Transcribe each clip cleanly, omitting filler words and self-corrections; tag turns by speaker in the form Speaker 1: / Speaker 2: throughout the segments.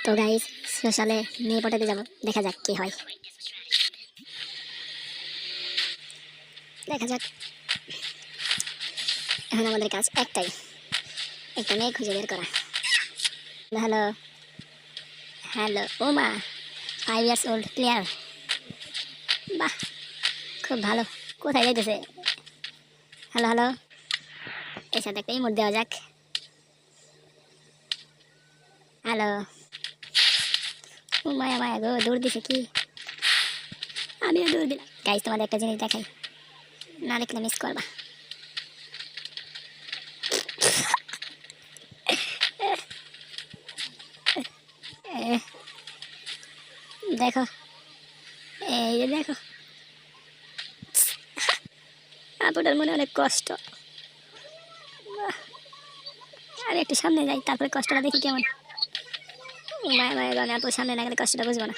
Speaker 1: তো গাইস সোশ্যালে মেয়ে পটাতে যাব, দেখা যাক কি হয়। দেখা যাক। এখন আমাদের কাজ একটাই, একটা মেয়ে খুঁজে বের করা। হ্যালো হ্যালো, ও মা, 5 years old প্লেয়ার, বাহ খুব ভালো। কোথায় যাইতেছে? হ্যালো হ্যালো, এর সাথে একটা ইমোট দেওয়া যাক। হ্যালো, ও মায়া মায়া গো, দৌড় দিছে কি? আমিও দৌড় দিলাম। গাইস তোমাদের একটা জিনিস দেখাই, না দেখলে মিস করবা। দেখো, এই যে দেখো, আপুটার মনে অনেক কষ্ট। আমি একটু সামনে যাই, তারপরে কষ্টটা দেখি কেমন। মায়া মায়া গো, আমি আপুর সামনে না গেলে কষ্টটা বুঝবো না।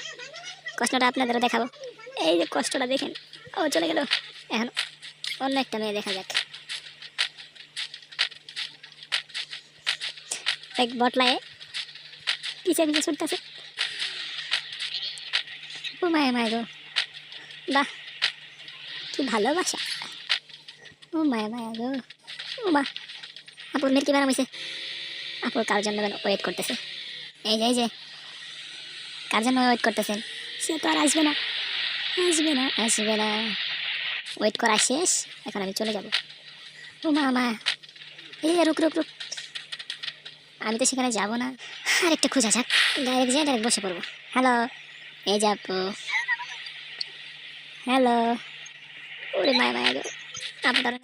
Speaker 1: কষ্টটা আপনাদেরও দেখাবো। এই যে কষ্টটা দেখেন, ও চলে গেল। এখন অন্য একটা মেয়ে দেখা যাক। এক বটলায় পিছে পিছে ছুটতেছে। ও মায়া মায়া গো, বাহ কি ভালোবাসা। ও মায়া মায়া গো, ও মা, আপুর মেয়ের কি বানাম হয়েছে? আপুর কার জন্য ওয়েট করতেছে? এই যে কার জন্য ওয়েট করতেছেন? সে তো আর আসবে না, আসবে না, আসবে না। ওয়েট করা শেষ, এখন আমি চলে যাব। ও মা মা, এই রুক রুক রুক, আমি তো সেখানে যাবো না। আর একটা খোঁজা যাক, ডাইরেক্ট যাই, ডাইরেক্ট বসে পড়বো। হ্যালো, এই যে আপু। হ্যালো, ওরে মায়া মায়া গো, আপু